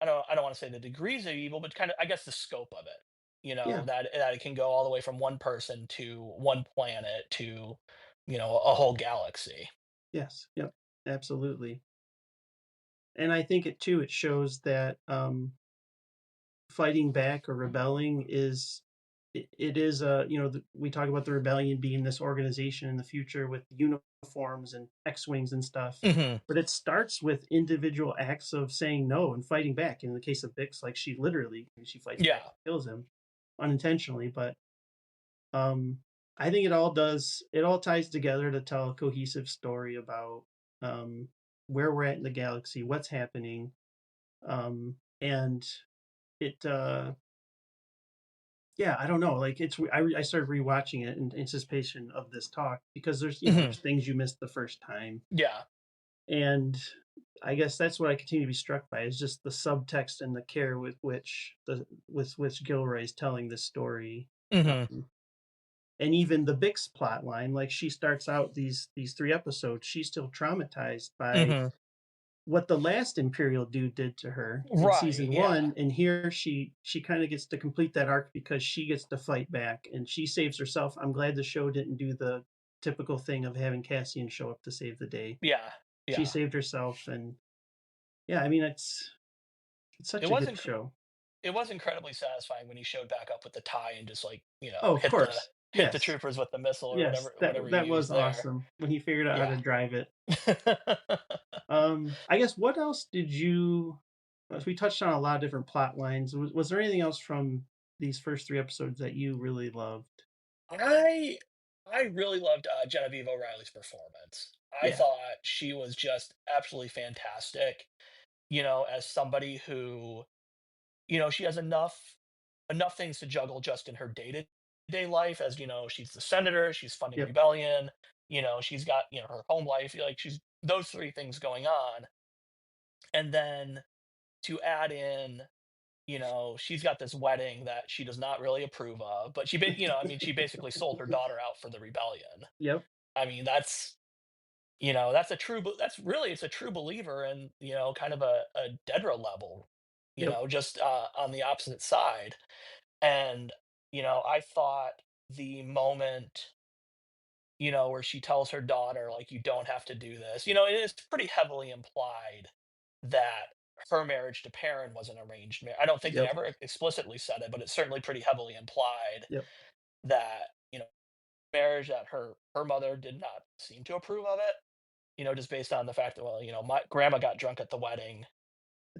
I don't want to say the degrees of evil, but kind of I guess the scope of it. Yeah. That it can go all the way from one person to one planet to a whole galaxy. Yes. Yep. Absolutely. And I think it shows that fighting back or rebelling is it is we talk about the rebellion being this organization in the future with uniforms and X-wings and stuff, Hmm. but it starts with individual acts of saying no and fighting back. In the case of Bix, like she fights back Yeah. and kills him unintentionally, but um I think it all ties together to tell a cohesive story about um where we're at in the galaxy, what's happening, and it yeah, I don't know. Like I started rewatching it in anticipation of this talk because Hmm. there's things you missed the first time, Yeah. and I guess that's what I continue to be struck by is just the subtext and the care with which Gilroy's telling this story, Hmm. and even the Bix plot line. Like she starts out these 3 episodes, she's still traumatized by Hmm. what the last Imperial dude did to her in Right. season Yeah. one, and here she kind of gets to complete that arc because she gets to fight back and she saves herself. I'm glad the show didn't do the typical thing of having Cassian show up to save the day. Yeah. She Yeah. saved herself, and yeah, I mean it's It such a was good show. it was incredibly satisfying when he showed back up with the tie and just like Oh, of hit the course, hit the yes, troopers with the missile or yes, whatever he that used was there. awesome when he figured out how Yeah. to drive it. I guess what else did you? As we touched on a lot of different plot lines, was there anything else from these first 3 episodes that you really loved? I I really loved Genevieve O'Reilly's performance. I Yeah. thought she was just absolutely fantastic. As somebody who she has enough things to juggle just in her day-to-day life as she's the senator, she's funding Yep. rebellion, she's got her home life, like she's those three things going on, and then to add in she's got this wedding that she does not really approve of, but I mean, she basically sold her daughter out for the rebellion. Yep. I mean, that's really, it's a true believer and kind of a Dedra level, Yep. just on the opposite side. And I thought the moment where she tells her daughter, like, you don't have to do this, it is pretty heavily implied that her marriage to Perrin was an arranged marriage. I don't think they Yep. ever explicitly said it, but it's certainly pretty heavily implied Yep. that marriage that her mother did not seem to approve of it, just based on the fact that, well, my grandma got drunk at the wedding.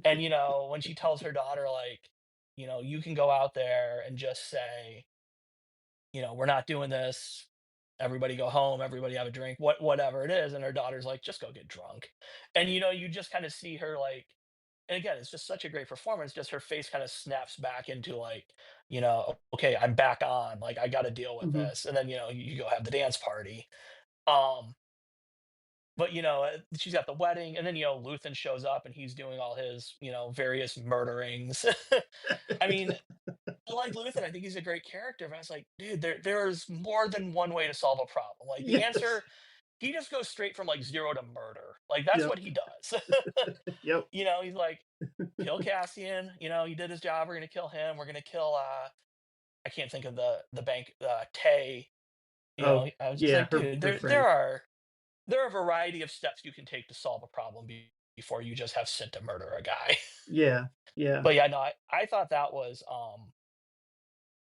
And, when she tells her daughter, like, you can go out there and just say, we're not doing this. Everybody go home, everybody have a drink, whatever it is. And her daughter's like, just go get drunk. And, you just kind of see her like, and again, it's just such a great performance. Just her face kind of snaps back into like, okay, I'm back on. Like, I got to deal with Hmm. this. And then, you go have the dance party. Um, but she's got the wedding, and then Luthen shows up, and he's doing all his various murderings. I mean, I like Luthen. I think he's a great character. But I was like, dude, there's more than one way to solve a problem. Like the Yes. answer, he just goes straight from like zero to murder. Like that's Yep. what he does. Yep. He's like, kill Cassian. He did his job. We're gonna kill him. We're gonna kill. I can't think of the bank. Tay. Oh, I was just yeah. like, Her dude, her there friend. are a variety of steps you can take to solve a problem before you just have sent to murder a guy. Yeah. Yeah. But yeah, no, I thought that was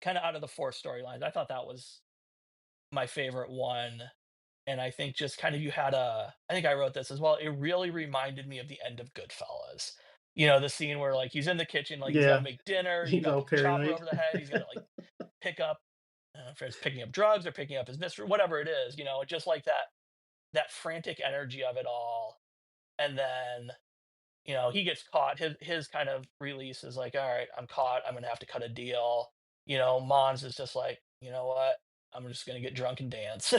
kind of out of the four storylines. I thought that was my favorite one. And I think just kind of I think I wrote this as well. It really reminded me of the end of Goodfellas. The scene where like he's in the kitchen, like he's got to Yeah. make dinner, you He's got all the chopper paranoid. over the head, he's got to like pick up, I don't know if it's picking up drugs or picking up his mistress, whatever it is, just like that frantic energy of it all. And then he gets caught. His kind of release is like, all right, I'm caught. I'm gonna have to cut a deal. Mons is just like, you know what? I'm just gonna get drunk and dance.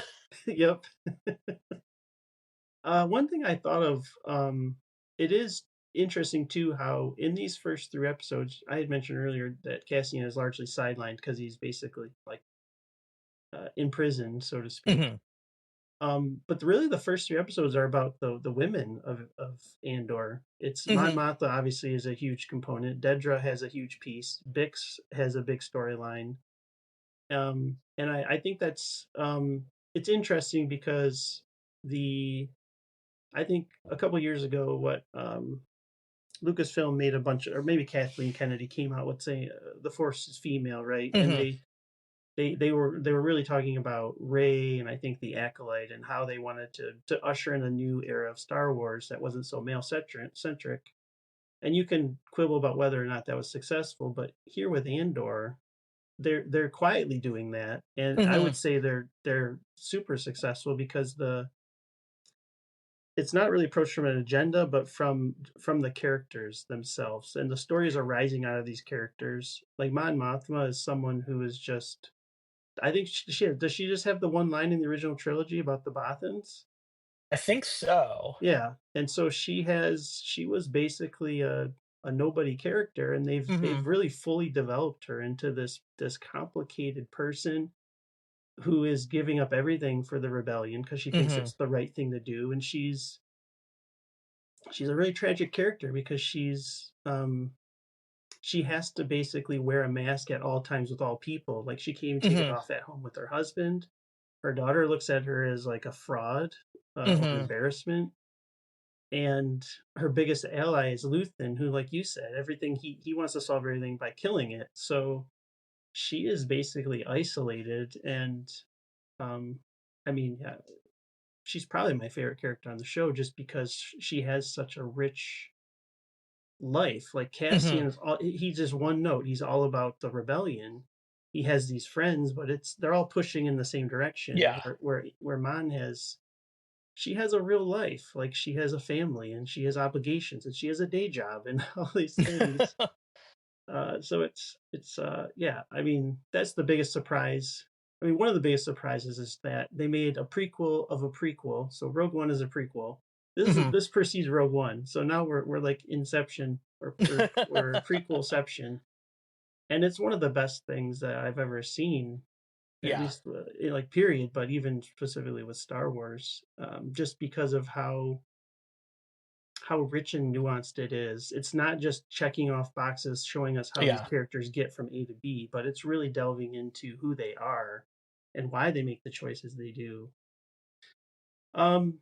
Yep. One thing I thought of, it is interesting too how in these first 3 episodes, I had mentioned earlier that Cassian is largely sidelined because he's basically like in prison, so to speak. Mhm. But really, the first three episodes are about the women of Andor. It's Mon Hmm. Mothma obviously is a huge component. Dedra has a huge piece. Bix has a big storyline. And I think that's it's interesting because the I think a couple years ago, what Lucasfilm made a bunch of, or maybe Kathleen Kennedy came out with saying the Force is female, right? And Hmm. they were really talking about Rey and I think the Acolyte and how they wanted to usher in a new era of Star Wars that wasn't so male centric. And you can quibble about whether or not that was successful, but here with Andor, they're quietly doing that, and I Hmm. would say they're super successful because the it's not really approached from an agenda, but from the characters themselves, and the stories are rising out of these characters. Like Mon Mothma is someone who is just I think she does she just have the one line in the original trilogy about the Bothans? I think so. Yeah, and so she was basically a nobody character, and they've Hmm. really fully developed her into this complicated person who is giving up everything for the rebellion because she thinks Hmm. it's the right thing to do, and she's a really tragic character because she has to basically wear a mask at all times with all people. Like she can't even take it Hmm. off at home with her husband. Her daughter looks at her as like a fraud or an Hmm. embarrassment. And her biggest ally is Luthen, who, like you said, everything he wants to solve everything by killing it. So she is basically isolated, and um, I mean, yeah, she's probably my favorite character on the show just because she has such a rich life. Like Hmm. Cassian is all he's just one note. He's all about the rebellion. He has these friends, but it's they're all pushing in the same direction. Yeah. Where Mon has she has a real life. Like she has a family and she has obligations and she has a day job and all these things. So it's yeah. I mean that's the biggest surprise. I mean one of the biggest surprises is that they made a prequel of a prequel. So Rogue One is a prequel. Hmm. This precedes Rogue One. So now we're like Inception or prequelception, and it's one of the best things that I've ever seen. At Yeah. least like period, but even specifically with Star Wars, just because of how rich and nuanced it is. It's not just checking off boxes showing us how these Yeah. characters get from A to B, but it's really delving into who they are and why they make the choices they do. Um,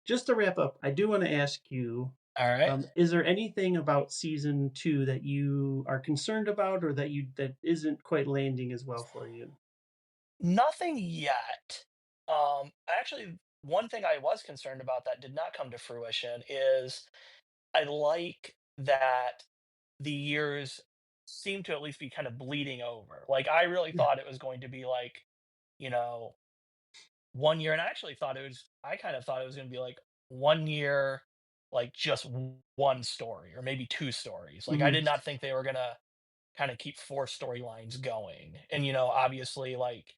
just to wrap up, I do want to ask you, All right. is there anything about season two that you are concerned about or that isn't quite landing as well for you? Nothing yet. Actually, one thing I was concerned about that did not come to fruition is I like that the years seem to at least be kind of bleeding over. Like I really Yeah. thought it was going to be like, you know, 1 year, and I actually thought it was. I kind of thought it was going to be like 1 year, like just one story or maybe two stories. Like I Mhm. did not think they were gonna kind of keep four storylines going. And obviously, like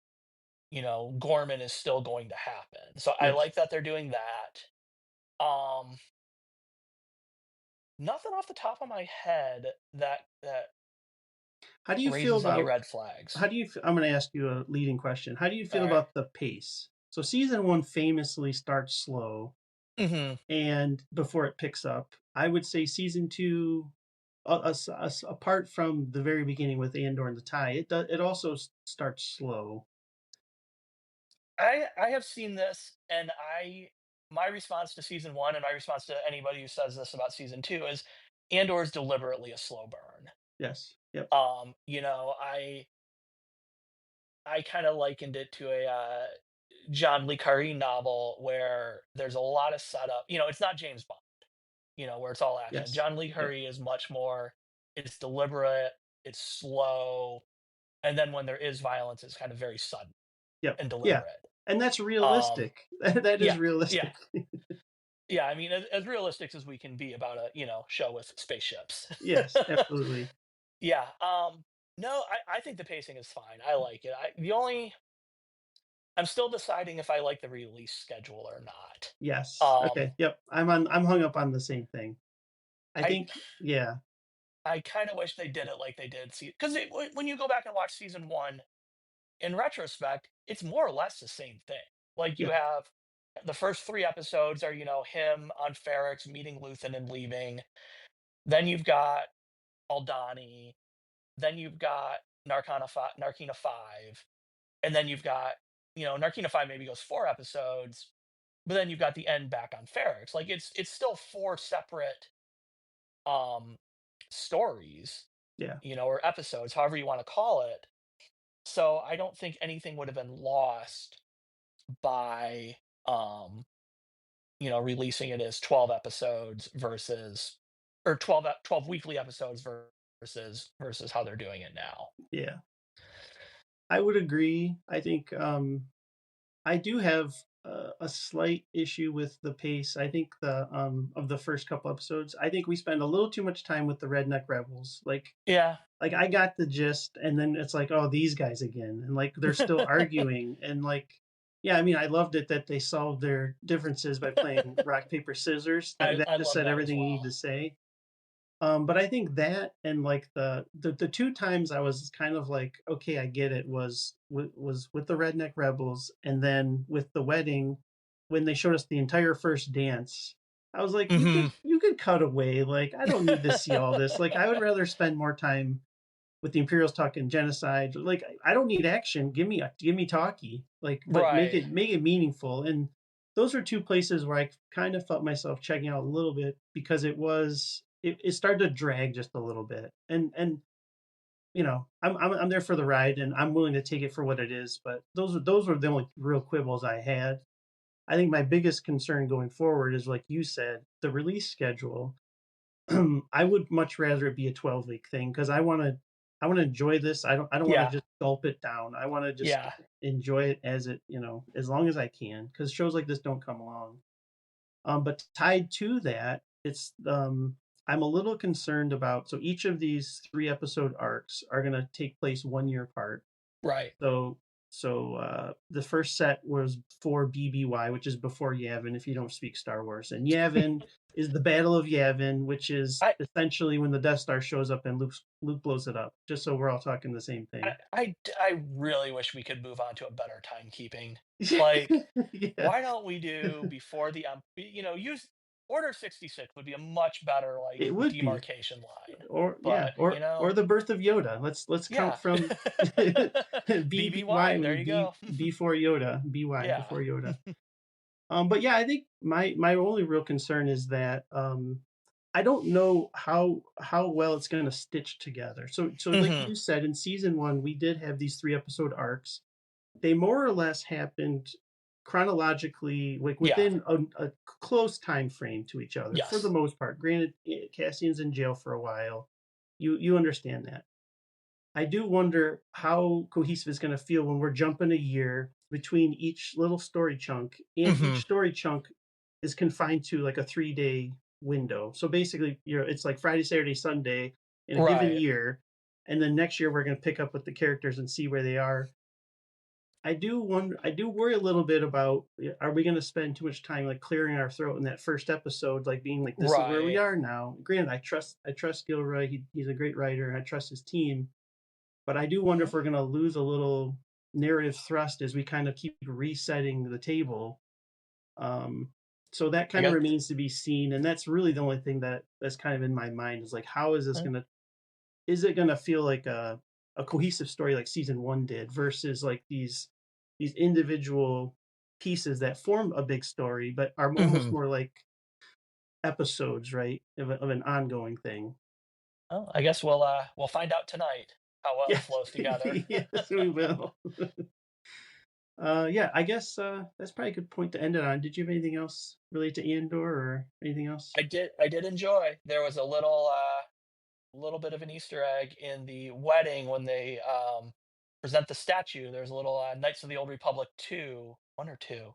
Gorman is still going to happen. So I Yes. like that they're doing that. Um, Nothing off the top of my head that How do you feel raises any about red flags. I'm going to ask you a leading question. How do you All feel right. about the pace? So season one famously starts slow, Hmm. and before it picks up, I would say season two, apart from the very beginning with Andor and the tie, it also starts slow. I have seen this, and my response to season one and my response to anybody who says this about season two is Andor is deliberately a slow burn. Yes. Yep. I kind of likened it to a John Le Carre novel where there's a lot of setup. It's not James Bond, where it's all action. Yes. John Le Yep. Carre is much more. It's deliberate. It's slow, and then when there is violence, it's kind of very sudden Yep. and Yeah. deliberate. And that's Um, realistic. That is yeah, yeah. realistic. Yeah, I mean, as realistic as we can be about a show with spaceships. Yes, absolutely. Yeah. No, I think the pacing is fine. I like it. I'm still deciding if I like the release schedule or not. Yes. Um, Okay. Yep. I'm hung up on the same thing. I I think yeah. I kind of wish they did it like they did see because when you go back and watch season one in retrospect, it's more or less the same thing. Like you Yeah. have The first 3 episodes are, him on Ferrix meeting Luthen and leaving. Then you've got Aldani. Then you've got Narkina 5. And then you've got, Narkina 5 maybe goes 4 episodes, but then you've got the end back on Ferrix. Like it's still 4 separate um stories, Yeah. or episodes, however you want to call it. So I don't think anything would have been lost by um releasing it as 12 episodes versus or 12 weekly episodes versus how they're doing it now. Yeah. I would agree. I think I do have a slight issue with the pace. I think the of the first couple episodes, I think we spend a little too much time with the redneck rebels. Yeah. Like I got the gist, and then it's like, oh, these guys again, and like they're still arguing, and like, yeah, I mean, I loved it that they solved their differences by playing rock paper scissors. That I just love said that as everything you need well. to say. But I think that and like the two times I was kind of like, okay, I get it, was with the redneck rebels, and then with the wedding when they showed us the entire first dance. I was like, Hmm. you could cut away. Like I don't need to see all this. Like I would rather spend more time with the Imperials talking genocide. Like I don't need action. Give me talkie. Like, but Right. make it meaningful. And those are two places where I kind of felt myself checking out a little bit because it started to drag just a little bit. And I'm there for the ride and I'm willing to take it for what it is. But those were the only real quibbles I had. I think my biggest concern going forward is like you said, the release schedule. I would much rather it be a 12-week thing because I want to enjoy this. I don't want to Yeah. just gulp it down. I want to just Yeah. enjoy it as it, as long as I can because shows like this don't come along. But tied to that, it's I'm a little concerned about, so each of these 3 episode arcs are going to take place 1 year apart. Right. So the first set was for BBY, which is before Yavin, if you don't speak Star Wars. And Yavin is the Battle of Yavin, which is I essentially when the Death Star shows up and Luke blows it up. Just so we're all talking the same I thing. I really wish we could move on to a better timekeeping. Like, Yeah, why don't we do before use Order 66 would be a much better like it would be. demarcation line. Or yeah, But, or the birth of Yoda. Let's count yeah. from BBY BBY, would there be you go. before Yoda, BY Yeah. before Yoda. But yeah, I think my only real concern is that I don't know how well it's going to stitch together. So like Mhm. you said, in season 1, we did have these 3 episode arcs. They more or less happened chronologically, like Yeah. within a close time frame to each other for the Yes. most part. Granted, Cassian's in jail for a while. You understand that. I do wonder how cohesive it's going to feel when we're jumping a year between each little story chunk, and each Mhm. story chunk is confined to like a 3-day window. So basically, it's like Friday, Saturday, Sunday in a given Right. year, and then next year we're going to pick up with the characters and see where they are. I do worry a little bit about, are we going to spend too much time like clearing our throat in that first episode, like being like, this is where we Right. are now. Granted, I trust Gilroy. He's a great writer. I trust his team, but I do wonder Mhm. if we're going to lose a little narrative thrust as we kind of keep resetting the table. Um, so that I kind of guess remains to be seen, and that's really the only thing that's kind of in my mind is like, how is this uh, going to? Is it going to feel like a cohesive story like season 1 did versus like these individual pieces that form a big story, but are almost mhm. more like episodes, right, of an ongoing thing. Well, I guess we'll find out tonight how well it Yes, flows together. yes, we will. Yeah, I guess that's probably a good point to end it on. Did you have anything else related to Andor or anything else? I did enjoy. There was a little bit of an Easter egg in the wedding when they present the statue. There's a little Knights of the Old Republic 2, 1 or 2.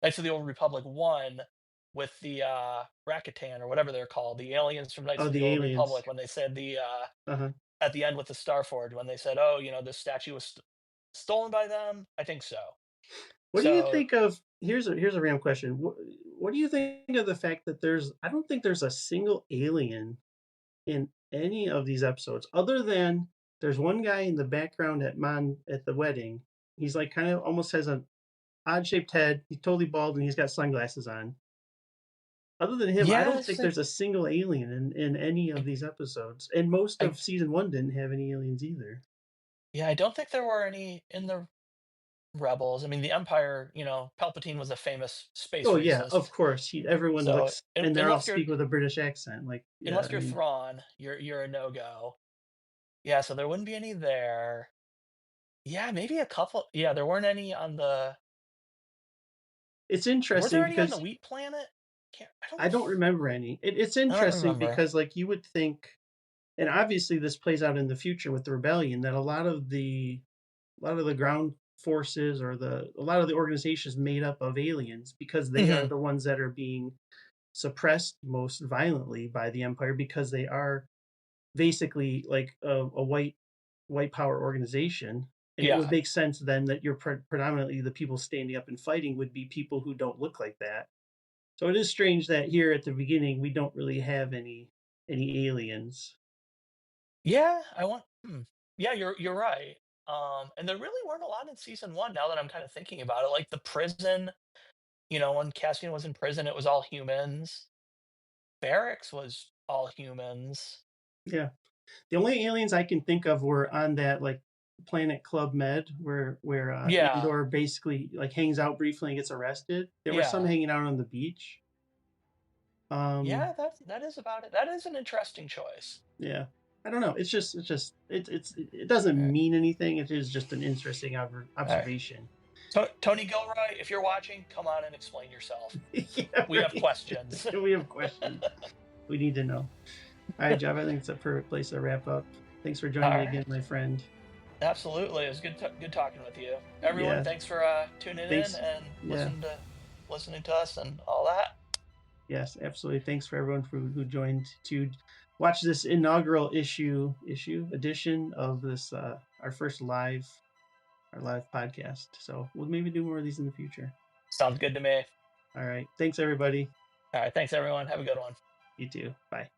Knights of the Old Republic 1 with the Rakatan or whatever they're called, the aliens from Knights Oh, of the the Old aliens. Republic when they said Uh-huh. at the end with the Starforge when they said, "Oh, this statue was stolen by them." I think so. What do you So, think of here's a random question. What do you think of the fact that I don't think there's a single alien in any of these episodes other than there's one guy in the background at the wedding. He's like kind of almost has an odd shaped head. He's totally bald and he's got sunglasses on. Other than him, I don't Yes, think there's a single alien in any of these episodes. And most I of season one didn't have any aliens either. yeah, I don't think there were any in the Rebels. I mean, the Empire, Palpatine was a famous space Oh yeah, of racist. course. Everyone So looks, and they're all unless you're speak with a British accent. Like, yeah, unless I you're mean, Thrawn, you're a no-go. Yeah, so there wouldn't be any there. Yeah, maybe a couple. Yeah, there weren't any on the. it's Were there interesting any on the because Wheat Planet? Can't. I don't. I don't remember any. It's I don't interesting remember. because like you would think, and obviously this plays out in the future with the rebellion, that a lot of the ground forces or a lot of the organizations made up of aliens because they are Hmm. the ones that are being suppressed most violently by the empire because they are basically like a white power organization, and it would Yeah. make sense then that you're predominantly the people standing up and fighting would be people who don't look like that. So it is strange that here at the beginning we don't really have any aliens. Yeah. Yeah, you're right. And there really weren't a lot in season one. Now that I'm kind of thinking about it, like the prison. When Cassian was in prison, it was all humans. Barracks was all humans. Yeah, the only aliens I can think of were on that like planet Club Med where Yeah. Andor basically like hangs out briefly and gets arrested. There were some Yeah. hanging out on the beach. Yeah, Um, that is about it. That is an interesting choice. yeah, I don't know. It doesn't All right. mean anything. It is just an interesting All right. observation. Tony Gilroy, if you're watching, come on and explain yourself. Yeah, We have right. questions. We have questions. We need to know. All right, Jeff. I think it's a perfect place to wrap up. Thanks for All joining me right. again, my friend. Absolutely. It was good talking with you. Everyone, Yeah. thanks for tuning in Thanks. and Yeah. listening to us and all that. Yes, absolutely. Thanks for everyone who joined to watch this inaugural issue edition of this our live podcast. So we'll maybe do more of these in the future. Sounds good to me. All right. Thanks everybody. All right. Thanks, everyone. Have a good one. You too. Bye.